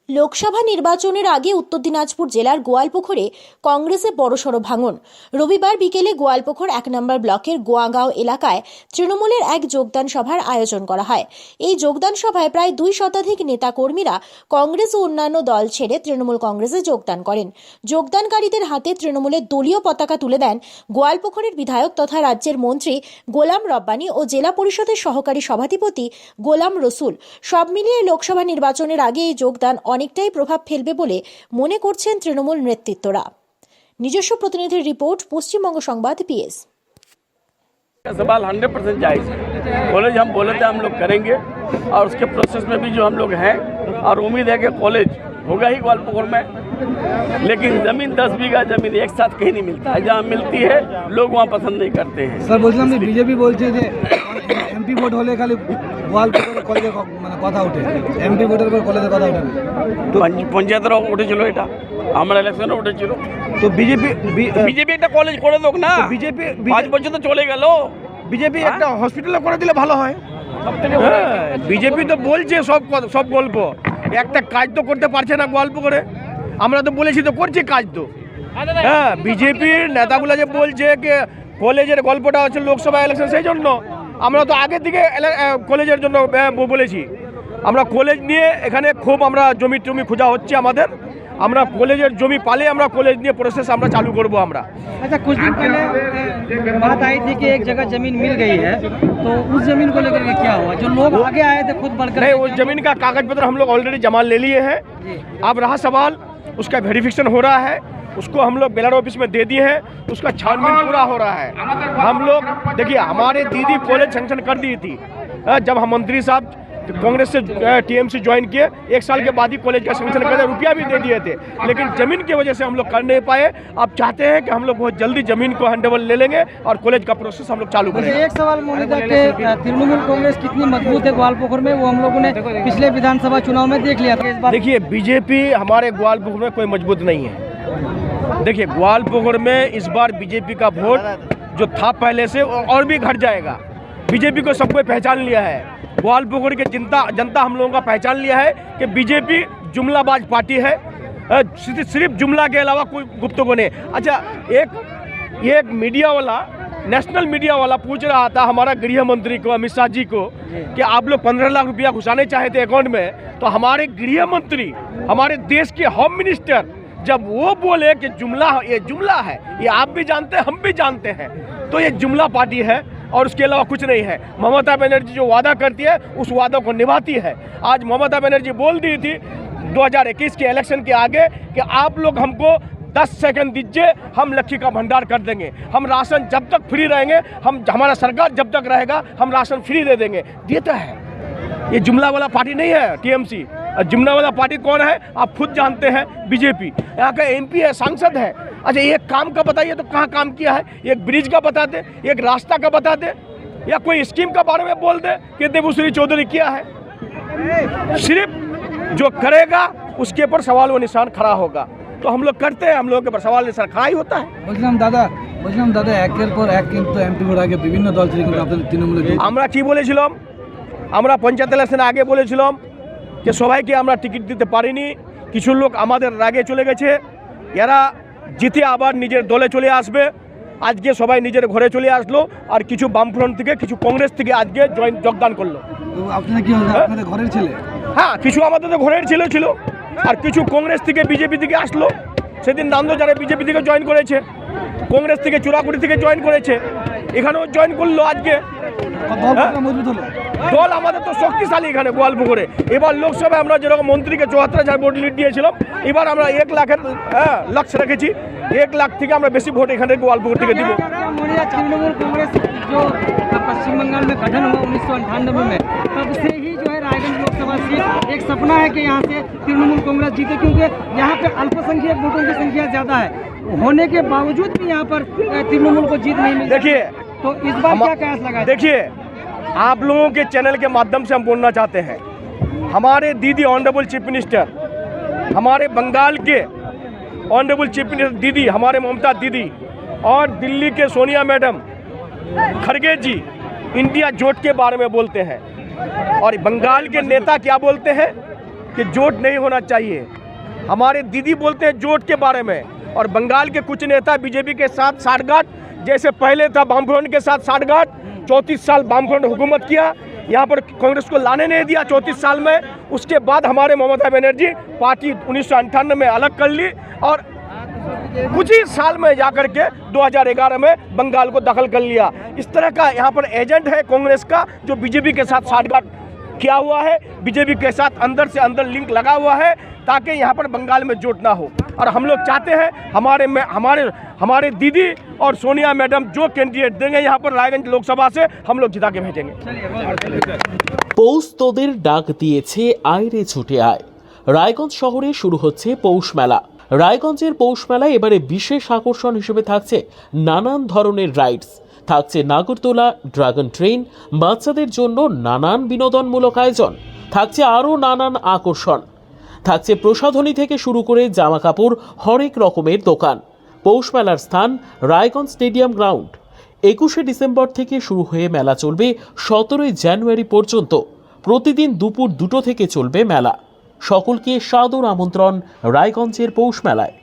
লোকসভা নির্বাচনের আগে উত্তর দিনাজপুর জেলার গোয়ালপুকুরে কংগ্রেসে বড়সড় ভাঙন। রবিবার বিকেলে গোয়ালপুকুর 1 নম্বর ব্লকের গোয়াগাঁও এলাকায় তৃণমূলের এক যোগদান সভার আয়োজন করা হয়। এই যোগদান সভায় প্রায় 2 শতাধিক নেতাকর্মীরা কংগ্রেস ও অন্যান্য দল ছেড়ে তৃণমূল কংগ্রেসে যোগদান করেন। যোগদানকারীদের হাতে তৃণমূলের দলীয় পতাকা তুলে দেন গোয়ালপুকুরের বিধায়ক তথা রাজ্যের মন্ত্রী গোলাম রব্বানী ও জেলা পরিষদের সহকারী সভাধিপতি গোলাম রসুল। সব মিলিয়ে লোকসভা নির্বাচনের আগে এই যোগদান অনেকটাই প্রভাব ফেলবে বলে মনে করছেন তৃণমূল নেতৃত্বরা। নিজস্ব প্রতিনিধির রিपोर्ट পশ্চিমবঙ্গ সংবাদ PS। सवाल 100% जायज है। कॉलेज हम बोले थे हम लोग करेंगे और उसके प्रोसेस में भी जो हम लोग हैं और उम्मीद है कि कॉलेज होगा ही गोवालपुकुर में। लेकिन जमीन 10 बीघा जमीन एक साथ कहीं नहीं मिलता है, जहाँ मिलती है लोग वहाँ पसंद नहीं करते हैं। सर बोलছিলাম যে বিজেপি বলছে যে এমপি ভোট হলে খালি গোয়ালপুকুর কলেজে মানে কথা ওঠে, এমপি ভোটের পর কলেজে কথা ওঠে না। তো পঞ্চায়েতের উঠেছিল, এটা আমার ইলেকশনে উঠেছিল। তো বিজেপি একটা কলেজ করে দোক না, বিজেপি 5 বছর তো চলে গেল। বিজেপি একটা হসপিটাল করে দিলে ভালো হয়। বিজেপি তো বলছে সব গল্প, একটা কাজ তো করতে পারছে না গোয়ালপুকুরে। আমরা তো বলেছি তো করছি কাজ তো। হ্যাঁ, বিজেপির নেতাগুলো যে বলছে যে কলেজের গল্পটা হচ্ছে লোকসভা ইলেকশন, সেই জন্য আমরা তো আগের দিকে কলেজের জন্য বলেছি। আমরা কলেজ নিয়ে এখানে খুব আমরা জমি খোঁজা হচ্ছে আমাদের। আমরা কলেজের জমি পালে আমরা কলেজ নিয়ে प्रोसेस আমরা চালু করব আমরা। अच्छा, कुछ दिन पहले बात आई थी कि एक जगह जमीन मिल गई है, तो उस जमीन को लेकर के क्या हुआ? जो लोग आगे आए थे खुद बढ़कर नहीं, उस जमीन का कागज पत्र हम लोग ऑलरेडी जमा ले लिए हैं। अब रहा सवाल उसका वेरिफिकेशन हो रहा है, उसको हम लोग बेलर ऑफिस में दे दिए हैं, उसका छानबीन पूरा हो रहा है। हम लोग देखिए, हमारे दीदी कॉलेज सैंक्शन कर दी थी जब हम मंत्री साहब कांग्रेस से टीएमसी ज्वाइन किए, 1 साल के बाद ही कॉलेज का सैंक्शन कर रुपया भी दे दिए थे, लेकिन जमीन की वजह से हम लोग कर नहीं पाए। अब चाहते हैं कि हम लोग बहुत जल्दी जमीन को हैंडओवर ले लेंगे और कॉलेज का प्रोसेस हम लोग चालू करेंगे। एक सवाल मोनिका के तृणमूल कांग्रेस कितनी मजबूत है गोवालपुकुर में, वो हम लोगों ने पिछले विधानसभा चुनाव में देख लिया था। इस बार देखिए, बीजेपी हमारे ग्वालपुकुर में कोई मजबूत नहीं है। देखिए, ग्वालपुकुर में इस बार बीजेपी का वोट जो था पहले से और भी घट जाएगा। बीजेपी को सबको पहचान लिया है, ग्वालपुकुर के जनता हम लोगों का पहचान लिया है कि बीजेपी जुमलाबाज पार्टी है। सिर्फ जुमला के अलावा कोई गुफ्तगू नहीं। अच्छा, एक मीडिया वाला, नेशनल मीडिया वाला पूछ रहा था हमारा गृह मंत्री को, अमित शाह जी को, कि आप लोग 15 लाख रुपया घुसाने चाहे थे अकाउंट में, तो हमारे गृह मंत्री, हमारे देश के होम मिनिस्टर जब वो बोले कि ये जुमला है, ये आप भी जानते हैं हम भी जानते हैं, तो ये जुमला पार्टी है और उसके अलावा कुछ नहीं है। ममता बनर्जी जो वादा करती है उस वादा को निभाती है। आज ममता बनर्जी बोल दी थी 2021 के इलेक्शन के आगे कि आप लोग हमको 10 सेकंड दीजिए, हम लक्ष्मी का भंडार कर देंगे, हम राशन जब तक फ्री रहेंगे, हमारा सरकार जब तक रहेगा हम राशन फ्री दे देंगे। देता है, ये जुमला वाला पार्टी नहीं है टीएमसी। जुमला वाला पार्टी कौन है आप खुद जानते हैं, बीजेपी। यहाँ का एमपी है, सांसद है। अच्छा, एक काम का बताइए तो कहाँ काम किया है? एक ब्रिज का बता दे, एक रास्ता का बता दे, या कोई स्कीम का बारे में बोल दे कि देवश्री चौधरी किया है। सिर्फ जो करेगा उसके ऊपर सवाल व निशान खड़ा होगा, तो हम लोग करते हैं, हम लोगों के ऊपर सवाल निशान खड़ा ही होता है। বলছিলাম দাদা একের পর এক কিন্তু এমপি ভোট আগে বিভিন্ন দল থেকে কিন্তু আপনাদের তৃণমূলে আমরা কি বলেছিলাম? আমরা পঞ্চায়েত ইলেকশনে আগে বলেছিলাম যে সবাইকে আমরা টিকিট দিতে পারিনি, কিছু লোক আমাদের রাগে চলে গেছে, এরা জিতে আবার নিজের দলে চলে আসবে। আজকে সবাই নিজের ঘরে চলে আসলো, আর কিছু বামফ্রন্ট থেকে কিছু কংগ্রেস থেকে আজকে যোগদান করলো। আপনারা কি আপনাদের ঘরের ছেলে? হ্যাঁ, কিছু আমাদের তো ঘরের ছেলে ছিল, আর কিছু কংগ্রেস থেকে বিজেপি থেকে আসলো। সেদিন নামদো যারা বিজেপি থেকে জয়েন করেছে, কংগ্রেস থেকে চূড়াকুড়ি থেকে জয়েন করেছে, এখানেও জয়েন করলো আজকে। দল আমাদের তো শক্তিশালী এখানে গোয়ালপুকুরে। এবার লোকসভায় আমরা যেরকম মন্ত্রীকে 74,000 ভোট লিড দিয়েছিলাম, এবার আমরা 1 লাখের লক্ষ্য রেখেছি। 1 লাখ থেকে আমরা বেশি ভোট এখানে गोवालपुकुर থেকে দিব। तृणमूल कांग्रेस जो पश्चिम बंगाल में गठन हुआ 1998 में, तब से ही जो है रायगंज लोकसभा सीट एक सपना है कि यहाँ से तृणमूल कांग्रेस जीते, क्योंकि यहाँ पे अल्पसंख्यक वोटों की संख्या ज़्यादा है, होने के बावजूद भी यहाँ पर तृणमूल को जीत नहीं मिली। देखिए, तो इस बार क्या कयास लगा? देखिए, आप लोगों के चैनल के माध्यम से हम बोलना चाहते हैं, हमारे दीदी ऑनरेबल चीफ मिनिस्टर, हमारे बंगाल के ऑनरेबल चीफ मिनिस्टर दीदी, हमारे ममता दीदी, और दिल्ली के सोनिया मैडम, खड़गे जी इंडिया जोट के बारे में बोलते हैं, और बंगाल के नेता क्या बोलते हैं कि जोट नहीं होना चाहिए। हमारे दीदी बोलते हैं जोट के बारे में, और बंगाल के कुछ नेता बीजेपी के साथ साठगांठ, जैसे पहले था वामफ्रंट के साथ साठगांठ, 34 साल वामफ्रंट हुकूमत किया, यहाँ पर कांग्रेस को लाने नहीं दिया 34 साल में। उसके बाद हमारे ममता बनर्जी पार्टी 1998 में अलग कर ली, और कुछ ही साल में जाकर के 2011 में बंगाल को दखल कर लिया। इस तरह का यहाँ पर एजेंट है कांग्रेस का, जो बीजेपी के साथ साठगांठ किया हुआ है, बीजेपी के साथ अंदर से अंदर लिंक लगा हुआ है, ताकि यहाँ पर बंगाल में जोट ना हो। और हम लोग चाहते हैं हमारे दीदी और सोनिया मैडम जो कैंडिडेट देंगे यहाँ पर रायगंज लोकसभा से, हम लोग जिता के भेजेंगे। পৌষ তোদের ডাক দিয়েছে আইরে ছুটে আয়। রায়গঞ্জ শহরে শুরু হচ্ছে পৌষ মেলা। রায়গঞ্জের পৌষ মেলায় এবারে বিশেষ আকর্ষণ হিসেবে থাকছে নানান ধরনের রাইডস, থাকছে নাগরদোলা, ড্রাগন ট্রেন, বাচ্চাদের জন্য নানান বিনোদনমূলক আয়োজন, থাকছে আরও নানান আকর্ষণ, থাকছে প্রসাধনী থেকে শুরু করে জামা কাপড়, হরেক রকমের দোকান। পৌষ মেলার স্থান রায়গঞ্জ স্টেডিয়াম গ্রাউন্ড। 21শে ডিসেম্বর থেকে শুরু হয়ে মেলা চলবে 17ই জানুয়ারি পর্যন্ত। প্রতিদিন দুপুর 2টো থেকে চলবে মেলা। সকলকে সাদর আমন্ত্রণ রায়গঞ্জের পৌষ মেলায়।